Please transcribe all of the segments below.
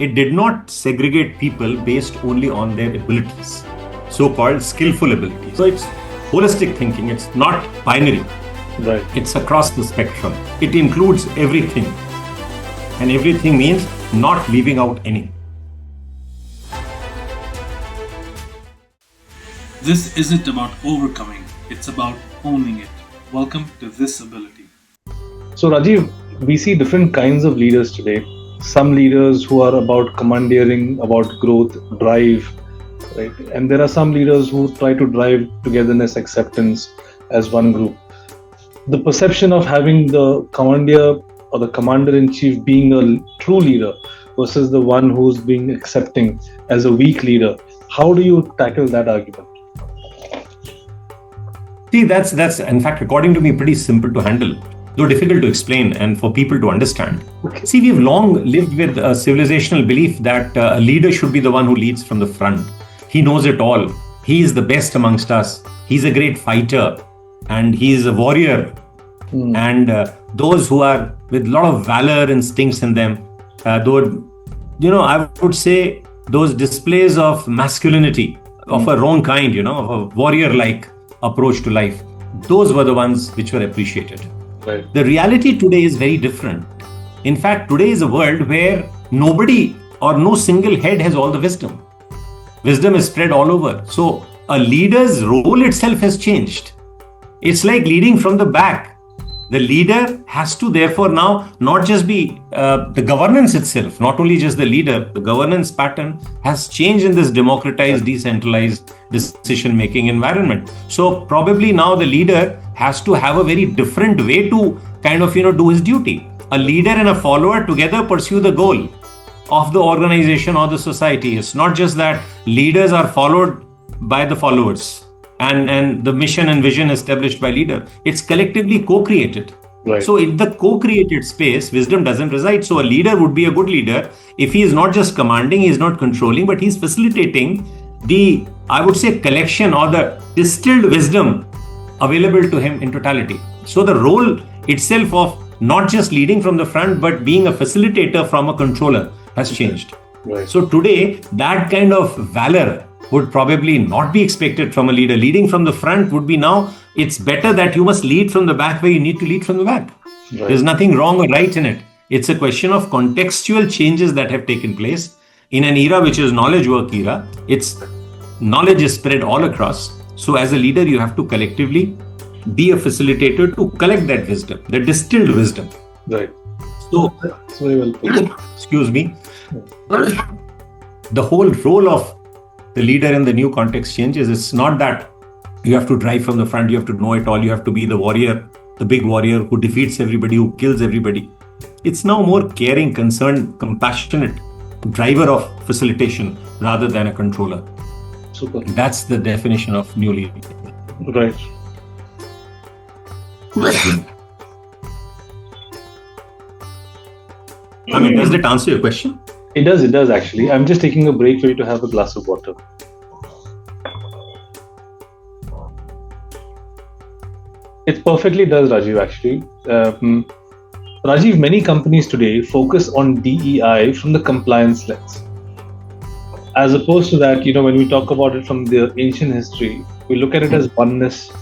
it did not segregate people based only on their abilities, so-called skillful abilities. So it's holistic thinking. It's not binary. Right. It's across the spectrum. It includes everything. And everything means not leaving out any. This isn't about overcoming, it's about owning it. Welcome to ThisAbility. So Rajeev, we see different kinds of leaders today. Some leaders who are about commandeering, about growth, drive, right? And there are some leaders who try to drive togetherness, acceptance as one group. The perception of having the commandeer or the commander-in-chief being a true leader versus the one who's being accepting as a weak leader. How do you tackle that argument? See, that's in fact, according to me, pretty simple to handle, though difficult to explain and for people to understand. Okay. See, we've long lived with a civilizational belief that a leader should be the one who leads from the front. He knows it all. He is the best amongst us. He's a great fighter and he is a warrior. And those who are with a lot of valor instincts in them, though, I would say those displays of masculinity of a wrong kind, of a warrior-like approach to life, those were the ones which were appreciated. Right. The reality today is very different. In fact, today is a world where nobody or no single head has all the wisdom. Wisdom is spread all over. So a leader's role itself has changed. It's like leading from the back. The leader has to therefore now not just be the governance itself, not only just the leader, the governance pattern has changed in this democratized, decentralized decision-making environment. So probably now the leader has to have a very different way to kind of, do his duty. A leader and a follower together pursue the goal of the organization or the society. It's not just that leaders are followed by the followers. And the mission and vision established by leader, it's collectively co-created. Right. So in the co-created space, wisdom doesn't reside. So a leader would be a good leader if he is not just commanding, he is not controlling, but he's facilitating the, I would say, collection or the distilled wisdom available to him in totality. So the role itself of not just leading from the front, but being a facilitator from a controller has changed. Right. So today, that kind of valor would probably not be expected from a leader. Leading from the front would be now, it's better that you must lead from the back where you need to lead from the back. Right. There's nothing wrong or right in it. It's a question of contextual changes that have taken place in an era which is knowledge work era. It's knowledge is spread all across. So as a leader, you have to collectively be a facilitator to collect that wisdom, the distilled wisdom. Right. So, that's very well put. Excuse me. The whole role of the leader in the new context changes. It's not that you have to drive from the front, you have to know it all, you have to be the warrior, the big warrior who defeats everybody, who kills everybody. It's now more caring, concerned, compassionate driver of facilitation rather than a controller. Super. That's the definition of new leader. Right. I mean, does that answer your question? It does actually. I'm just taking a break for you to have a glass of water. It perfectly does, Rajeev, actually. Rajeev, many companies today focus on DEI from the compliance lens. As opposed to that, when we talk about it from the ancient history, we look at it as oneness.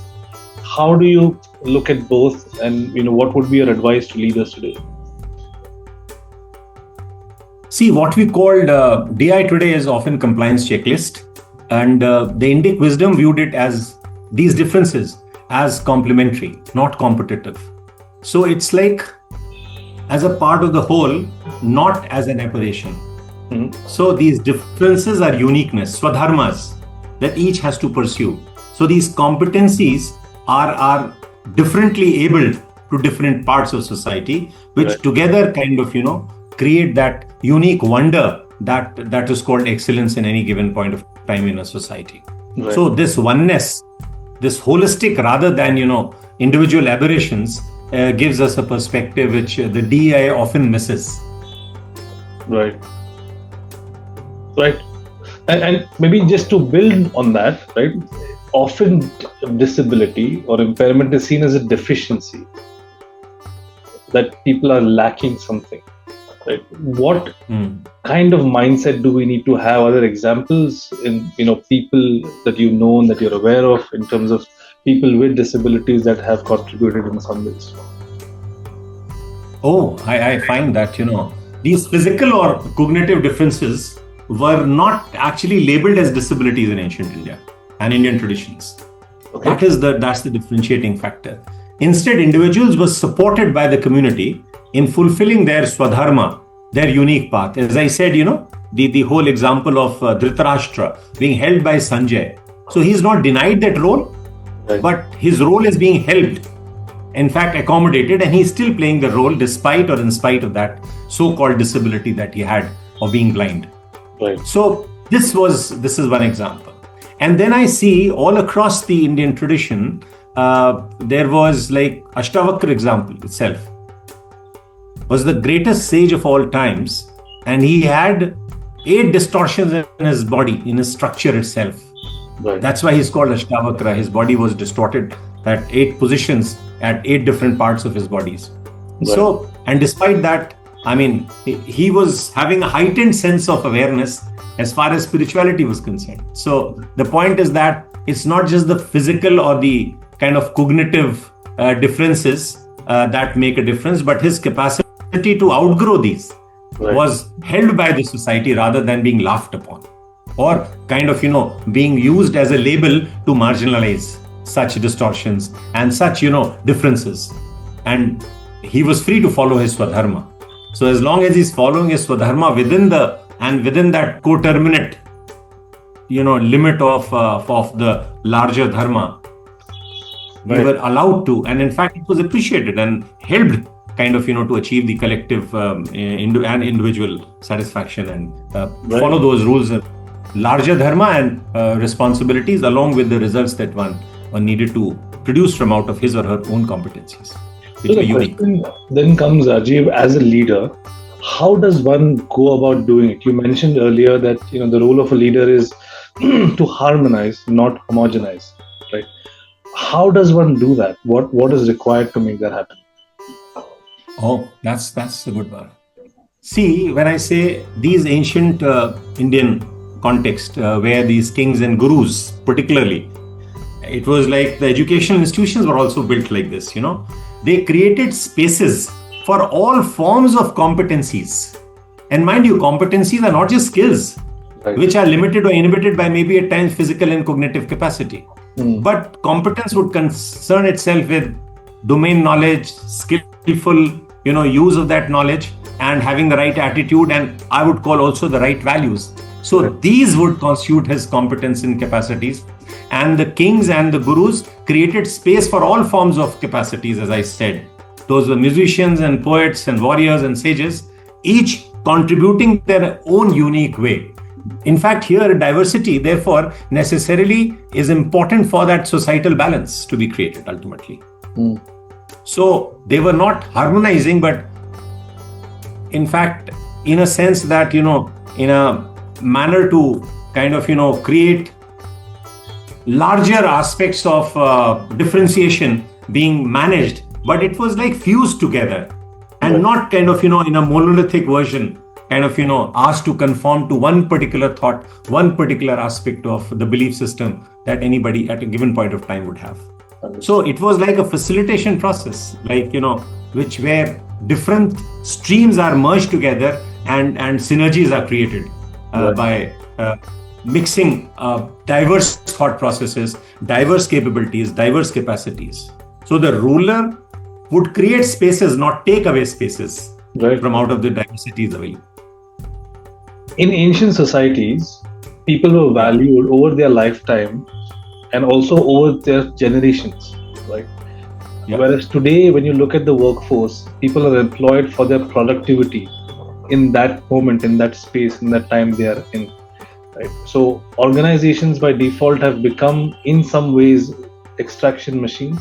How do you look at both, and what would be your advice to leaders today? See, what we called DI today is often compliance checklist, and the Indic wisdom viewed it as these differences as complementary, not competitive. So it's like as a part of the whole, not as an aberration. Mm-hmm. So these differences are uniqueness, swadharmas, that each has to pursue. So these competencies are differently abled to different parts of society, which right. together kind of, create that unique wonder that is called excellence in any given point of time in a society. Right. So this oneness, this holistic rather than, individual aberrations gives us a perspective which the DEI often misses. Right. Right. And maybe just to build on that, right? Often disability or impairment is seen as a deficiency, that people are lacking something. Right? What kind of mindset do we need to have? Are there examples in people that you know and that you're aware of in terms of people with disabilities that have contributed in some ways? Oh, I find that, these physical or cognitive differences were not actually labeled as disabilities in ancient India and Indian traditions. Okay. That's the differentiating factor. Instead, individuals were supported by the community in fulfilling their swadharma, their unique path. As I said, the whole example of Dhritarashtra being held by Sanjay. So he's not denied that role, right, but his role is being helped, in fact accommodated, and he's still playing the role despite or in spite of that so-called disability that he had of being blind. Right. So this is one example. And then I see all across the Indian tradition, there was like Ashtavakra example itself was the greatest sage of all times, and he had 8 distortions in his body, in his structure itself. Right. That's why he's called Ashtavakra. His body was distorted at 8 positions at 8 different parts of his bodies. Right. So, and despite that, he was having a heightened sense of awareness as far as spirituality was concerned. So the point is that it's not just the physical or the kind of cognitive differences that make a difference, but his capacity to outgrow these was held by the society rather than being laughed upon or kind of, being used as a label to marginalize such distortions and such, differences. And he was free to follow his swadharma. So as long as he's following his swadharma within that coterminate, limit of the larger dharma, we were allowed to, and in fact it was appreciated and helped kind of, to achieve the collective and individual satisfaction and follow those rules of larger dharma and responsibilities along with the results that one needed to produce from out of his or her own competencies. So the question then comes, Rajeev, as a leader, how does one go about doing it? You mentioned earlier that the role of a leader is to harmonize, not homogenize, right? How does one do that? What is required to make that happen? Oh, that's a good one. See, when I say these ancient Indian context where these kings and gurus particularly, it was like the educational institutions were also built like this, They created spaces for all forms of competencies. And mind you, competencies are not just skills, which are limited or inhibited by maybe at times physical and cognitive capacity. But competence would concern itself with domain knowledge, skillful, use of that knowledge and having the right attitude, and I would call also the right values. So these would constitute his competence and capacities. And the kings and the gurus created space for all forms of capacities, as I said. Those were musicians and poets and warriors and sages, each contributing their own unique way. In fact, here diversity, therefore, necessarily is important for that societal balance to be created ultimately. So they were not harmonizing, but in fact, in a sense that, in a manner to kind of, create larger aspects of differentiation being managed, but it was like fused together and not kind of, in a monolithic version, kind of, asked to conform to one particular thought, one particular aspect of the belief system that anybody at a given point of time would have. So it was like a facilitation process, like, where different streams are merged together and synergies are created by mixing diverse thought processes, diverse capabilities, diverse capacities. So the ruler would create spaces, not take away spaces from out of the diversities available. In ancient societies, people were valued over their lifetime and also over their generations, right? Yeah. Whereas today, when you look at the workforce, people are employed for their productivity in that moment, in that space, in that time they are in. Right? So organizations by default have become, in some ways, extraction machines.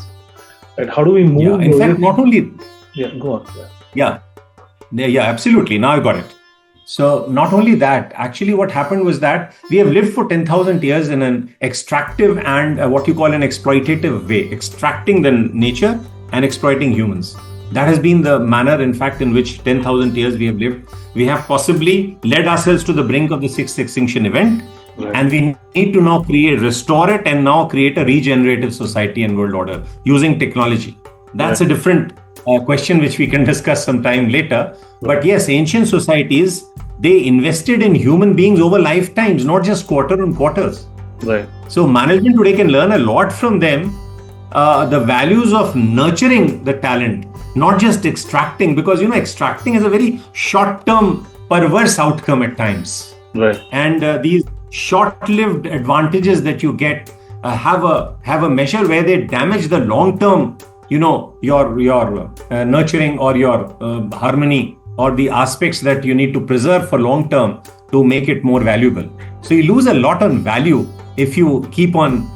Right? How do we move? Yeah, in fact, not only. Yeah, go on. Yeah, absolutely. Now I got it. So not only that, actually what happened was that we have lived for 10,000 years in an extractive and what you call an exploitative way, extracting the nature and exploiting humans. That has been the manner, in fact, in which 10,000 years we have lived. We have possibly led ourselves to the brink of the sixth extinction event. Right. And we need to now restore it and now create a regenerative society and world order using technology. That's a different question which we can discuss sometime later. But yes, ancient societies, they invested in human beings over lifetimes, not just quarter on quarters. Right. So management today can learn a lot from them. The values of nurturing the talent, not just extracting, because extracting is a very short-term perverse outcome at times. Right. And these short-lived advantages that you get have a measure where they damage the long-term, your nurturing or your harmony or the aspects that you need to preserve for long-term to make it more valuable. So you lose a lot on value if you keep on,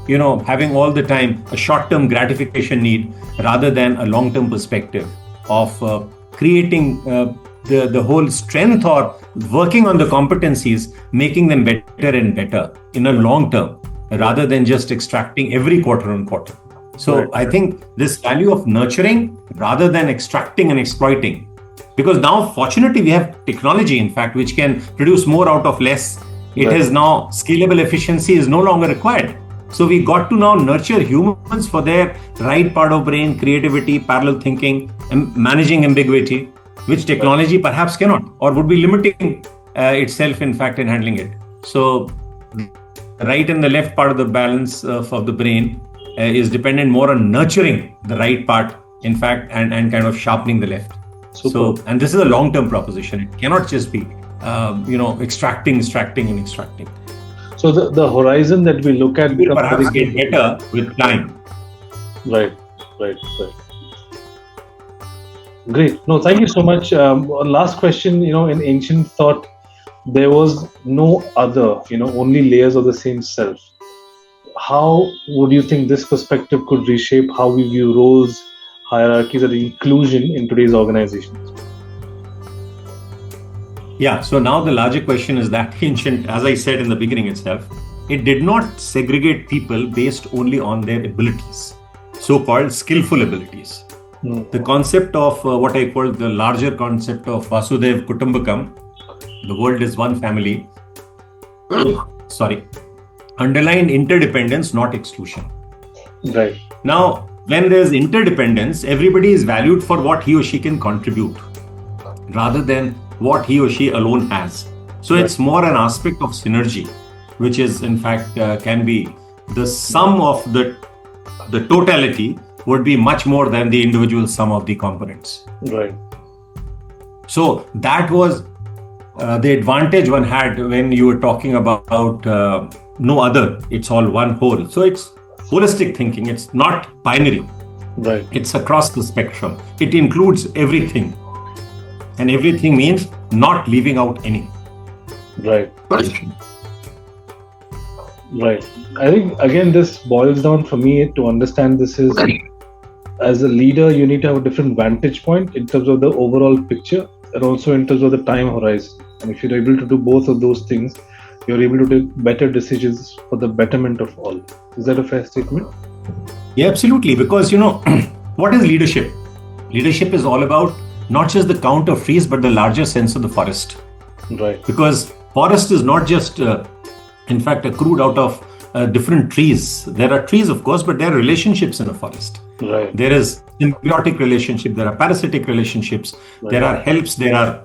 having all the time a short-term gratification need rather than a long-term perspective of creating the whole strength or working on the competencies, making them better and better in a long term, rather than just extracting every quarter on quarter. So I think this value of nurturing rather than extracting and exploiting, because now fortunately we have technology, in fact, which can produce more out of less. It is now scalable efficiency is no longer required. So we got to now nurture humans for their right part of brain, creativity, parallel thinking, and managing ambiguity, which technology perhaps cannot or would be limiting itself, in fact, in handling it. So the right and the left part of the balance of the brain is dependent more on nurturing the right part, in fact, and kind of sharpening the left. Super. So, and this is a long-term proposition. It cannot just be, extracting. So the horizon that we look at will perhaps get better with time. Right. Great. No, thank you so much. Last question. In ancient thought, there was no other. Only layers of the same self. How would you think this perspective could reshape how we view roles, hierarchies, and inclusion in today's organizations? Yeah, so now the larger question is that ancient, as I said in the beginning itself, it did not segregate people based only on their abilities, so-called skillful abilities. The concept of what I call the larger concept of Vasudev Kutumbakam, the world is one family, underlined interdependence, not exclusion. Right. Now, when there's interdependence, everybody is valued for what he or she can contribute, rather than what he or she alone has. So it's more an aspect of synergy, which is in fact can be the sum of the totality would be much more than the individual sum of the components. Right. So that was the advantage one had when you were talking about no other, it's all one whole. So it's holistic thinking, it's not binary. Right. It's across the spectrum. It includes everything. And everything means not leaving out any. Right. Right. I think, again, this boils down for me to understand this is, as a leader, you need to have a different vantage point in terms of the overall picture and also in terms of the time horizon. And if you're able to do both of those things, you're able to take better decisions for the betterment of all. Is that a fair statement? Yeah, absolutely. Because, what is leadership? Leadership is all about not just the count of trees, but the larger sense of the forest. Right. Because forest is not just, in fact, accrued out of different trees. There are trees, of course, but there are relationships in a forest. Right. There is symbiotic relationship, there are parasitic relationships, there are helps, there are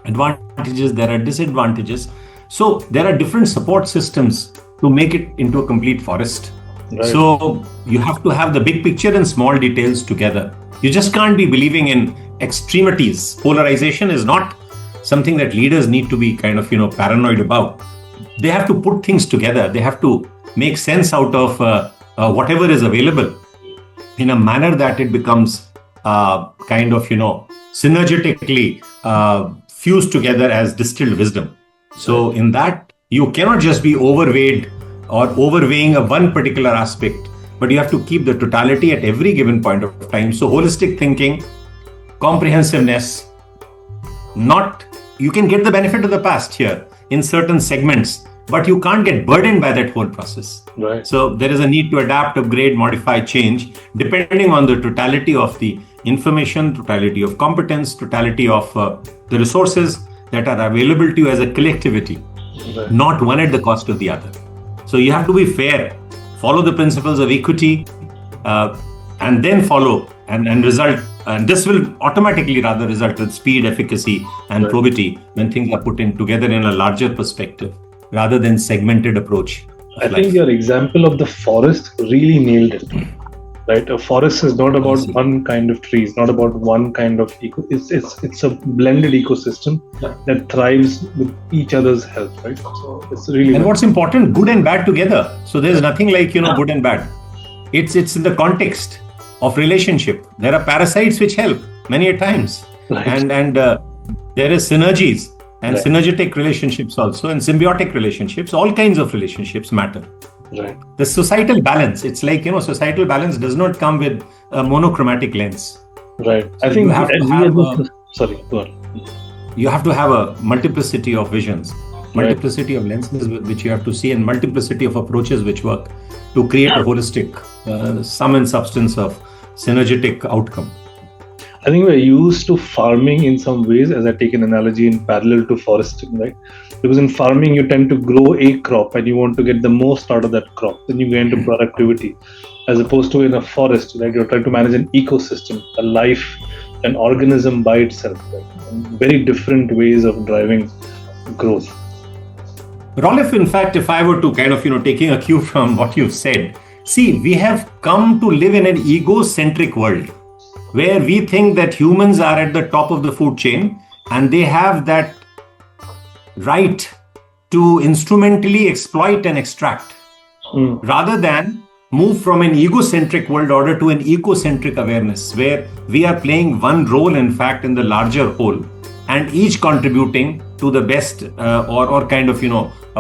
advantages, there are disadvantages. So there are different support systems to make it into a complete forest. Right. So you have to have the big picture and small details together. You just can't be believing in extremities. Polarization is not something that leaders need to be kind of, paranoid about. They have to put things together. They have to make sense out of whatever is available in a manner that it becomes kind of, synergetically fused together as distilled wisdom. So in that, you cannot just be overweighted or overweighing one particular aspect, but you have to keep the totality at every given point of time. So holistic thinking, comprehensiveness, you can get the benefit of the past here in certain segments, but you can't get burdened by that whole process. Right. So there is a need to adapt, upgrade, modify, change, depending on the totality of the information, totality of competence, totality of the resources that are available to you as a collectivity, not one at the cost of the other. So you have to be fair, follow the principles of equity, and then follow and result. And this will automatically rather result with speed, efficacy, and probity when things are put in together in a larger perspective, rather than segmented approach. I think your example of the forest really nailed it. Right, a forest is not about one kind of trees, not about one kind of It's a blended ecosystem that thrives with each other's help. Right, so it's really. And what's important, good and bad together. So there's nothing like good and bad. It's in the context of relationship. There are parasites which help many a times, and there is synergies and synergetic relationships also, and symbiotic relationships. All kinds of relationships matter. Right. The societal balance, it's like, societal balance does not come with a monochromatic lens. Right. So I think you have to have sorry, go on. You have to have a multiplicity of visions, multiplicity of lenses which you have to see, and multiplicity of approaches which work to create a holistic sum and substance of synergetic outcome. I think we're used to farming in some ways, as I take an analogy in parallel to foresting, right? Because in farming, you tend to grow a crop and you want to get the most out of that crop. Then you get into productivity, as opposed to in a forest, right? You're trying to manage an ecosystem, a life, an organism by itself, right? And very different ways of driving growth. Rolif, in fact, if I were to kind of, taking a cue from what you've said, see, we have come to live in an egocentric world, where we think that humans are at the top of the food chain and they have that right to instrumentally exploit and extract, rather than move from an egocentric world order to an ecocentric awareness, where we are playing one role, in fact, in the larger whole, and each contributing to the best or kind of,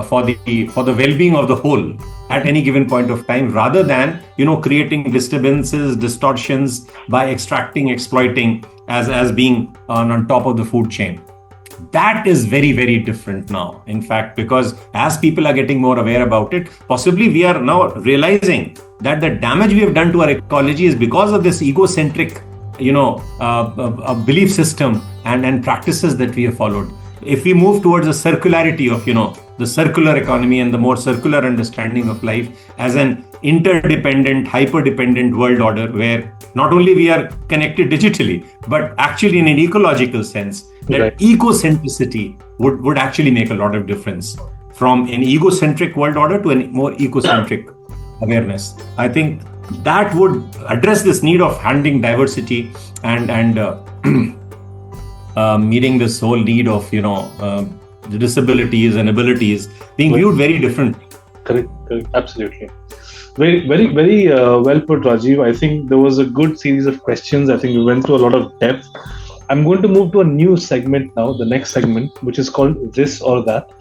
for the well-being of the whole at any given point of time, rather than, creating disturbances, distortions by extracting, exploiting as being on top of the food chain. That is very, very different now, in fact, because as people are getting more aware about it, possibly we are now realizing that the damage we have done to our ecology is because of this egocentric, belief system and practices that we have followed. If we move towards a circularity of, the circular economy and the more circular understanding of life as an interdependent, hyper-dependent world order, where not only we are connected digitally, but actually in an ecological sense, that ecocentricity would actually make a lot of difference from an egocentric world order to a more ecocentric awareness. I think that would address this need of handling diversity and meeting this whole need of, the disabilities and abilities being viewed very differently. Correct. Absolutely. Very, very, very well put, Rajeev. I think there was a good series of questions. I think we went through a lot of depth. I'm going to move to a new segment now, the next segment, which is called This or That.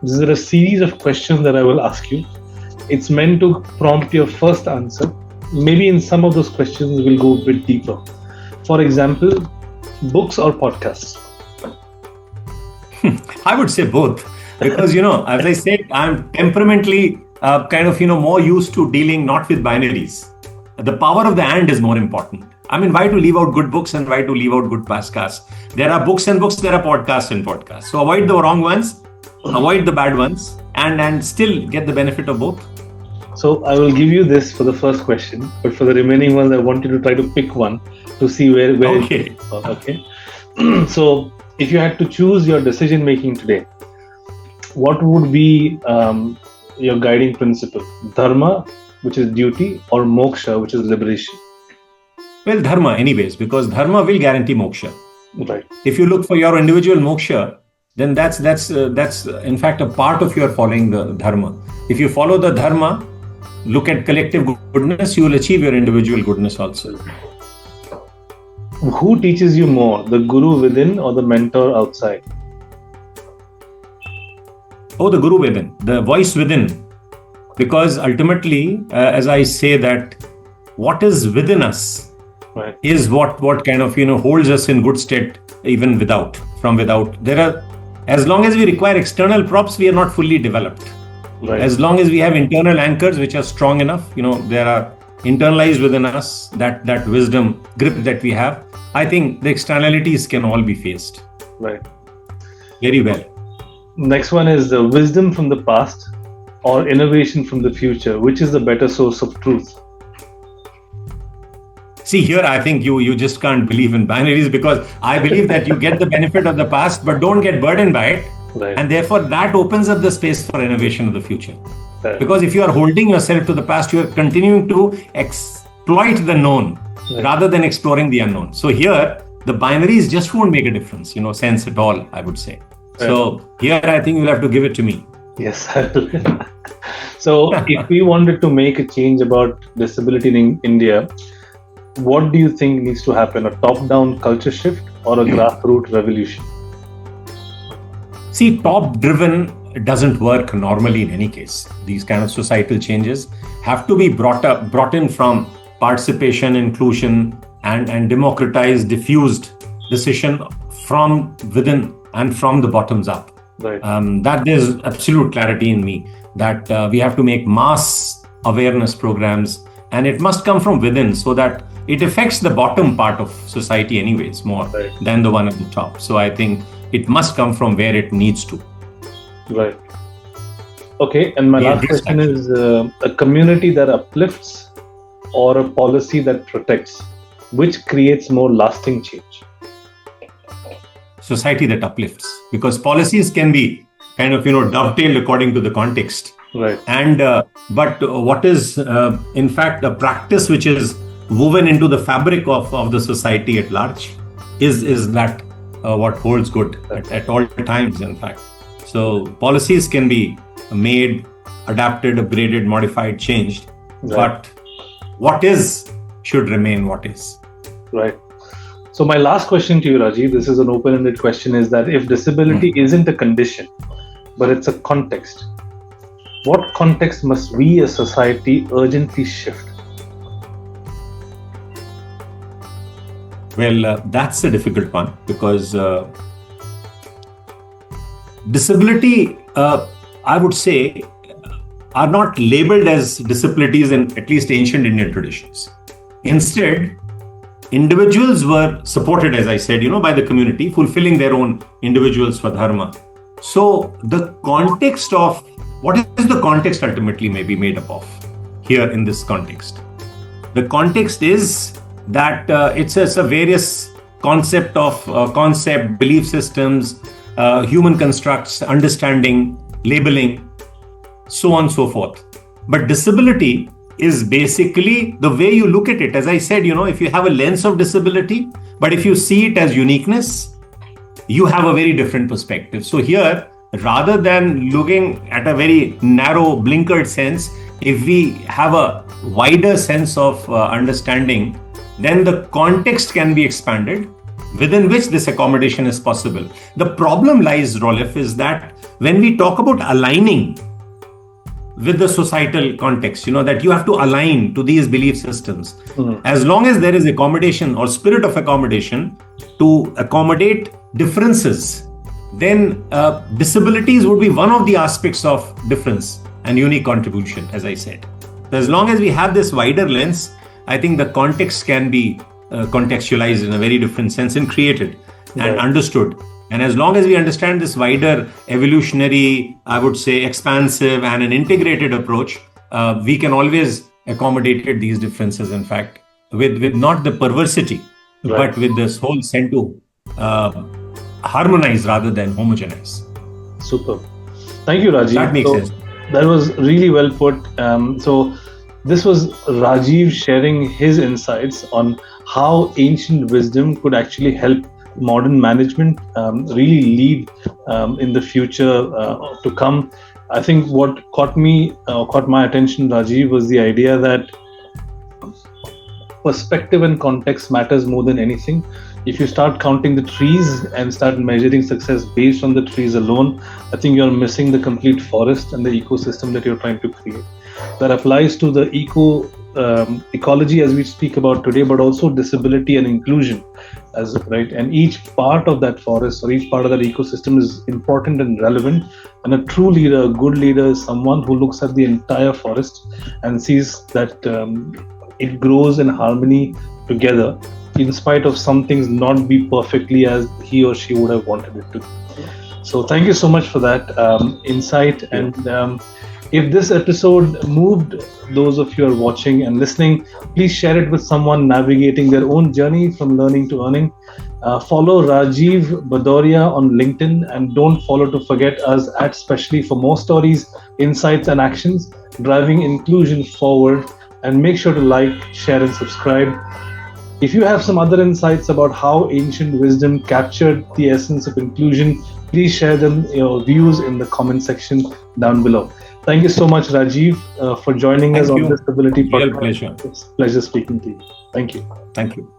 This is a series of questions that I will ask you. It's meant to prompt your first answer. Maybe in some of those questions, we'll go a bit deeper. For example, books or podcasts? I would say both, because, as I said, I'm temperamentally more used to dealing not with binaries. The power of the and is more important. I mean, why to leave out good books and why to leave out good podcasts? There are books and books, there are podcasts and podcasts. So avoid the wrong ones, avoid the bad ones, and still get the benefit of both. So I will give you this for the first question, but for the remaining ones, I want you to try to pick one to see where Okay. Okay. So if you had to choose your decision making today, what would be your guiding principle? Dharma, which is duty, or moksha, which is liberation? Well, dharma anyways, because dharma will guarantee moksha. Right. If you look for your individual moksha, then that's in fact a part of your following the dharma. If you follow the dharma, look at collective goodness, you will achieve your individual goodness also. Who teaches you more, the guru within or the mentor outside? Oh, the guru within, the voice within. Because ultimately, as I say, that what is within us is what kind of holds us in good stead, even from without. There are, as long as we require external props, we are not fully developed. Right. As long as we have internal anchors which are strong enough, there are internalized within us that wisdom grip that we have, I think the externalities can all be faced Right. very well. Next one is the wisdom from the past or innovation from the future. Which is the better source of truth? See, here I think you just can't believe in binaries, because I believe that you get the benefit of the past but don't get burdened by it. Right. And therefore that opens up the space for innovation of the future. Right. Because if you are holding yourself to the past, you are continuing to exploit the known rather than exploring the unknown. So here, the binaries just won't make a difference, sense at all, I would say. Right. So here, I think you'll have to give it to me. Yes, I will. So if we wanted to make a change about disability in India, what do you think needs to happen? A top-down culture shift or a grassroots revolution? See, top-driven doesn't work normally in any case. These kind of societal changes have to be brought in from participation, inclusion, and democratized, diffused decision from within and from the bottoms up. Right. That there's absolute clarity in me that we have to make mass awareness programs, and it must come from within so that it affects the bottom part of society anyways more than the one at the top. So I think it must come from where it needs to. Right. Okay. And my last question is a community that uplifts or a policy that protects, which creates more lasting change? Society that uplifts, because policies can be kind of, dovetailed according to the context. Right. And, but what is in fact a practice which is woven into the fabric of the society at large is that what holds good at all times, in fact. So policies can be made, adapted, upgraded, modified, changed, but what is should remain what is. Right. So my last question to you, Rajeev, this is an open-ended question, is that if disability isn't a condition, but it's a context, what context must we as society urgently shift? Well, that's a difficult one, because disability, I would say, are not labeled as disabilities in at least ancient Indian traditions. Instead, individuals were supported, as I said, by the community, fulfilling their own individual swadharma. So the context of, what is the context ultimately may be made up of here in this context? The context is that it's a various concept, belief systems, human constructs, understanding, labeling, so on and so forth. But disability is basically the way you look at it. As I said, if you have a lens of disability, but if you see it as uniqueness, you have a very different perspective. So here, rather than looking at a very narrow, blinkered sense, if we have a wider sense of understanding, then the context can be expanded within which this accommodation is possible. The problem lies, Rolif, is that when we talk about aligning with the societal context, that you have to align to these belief systems. As long as there is accommodation or spirit of accommodation to accommodate differences, then disabilities would be one of the aspects of difference and unique contribution, as I said. So as long as we have this wider lens, I think the context can be contextualized in a very different sense and created and understood. And as long as we understand this wider evolutionary, I would say, expansive and an integrated approach, we can always accommodate these differences, in fact, with not the perversity, but with this whole sense to harmonize rather than homogenize. Super. Thank you, Rajeev. That makes sense. That was really well put. So this was Rajeev sharing his insights on how ancient wisdom could actually help modern management really lead in the future to come. I think what caught my attention, Rajeev, was the idea that perspective and context matters more than anything. If you start counting the trees and start measuring success based on the trees alone, I think you're missing the complete forest and the ecosystem that you're trying to create. That applies to the ecology as we speak about today, but also disability and inclusion, and each part of that forest or each part of that ecosystem is important and relevant. And a true leader, a good leader, is someone who looks at the entire forest and sees that it grows in harmony together, in spite of some things not be perfectly as he or she would have wanted it to. So thank you so much for that insight. And if this episode moved those of you who are watching and listening, please share it with someone navigating their own journey from learning to earning. Follow Rajeev Bhadauria on LinkedIn, and don't forget us at Speshally for more stories, insights, and actions driving inclusion forward. And make sure to like, share, and subscribe. If you have some other insights about how ancient wisdom captured the essence of inclusion, please share them, your views in the comment section down below. Thank you so much, Rajeev, for joining us on ThisAbility Podcast. Real pleasure. It's a pleasure speaking to you. Thank you. Thank you.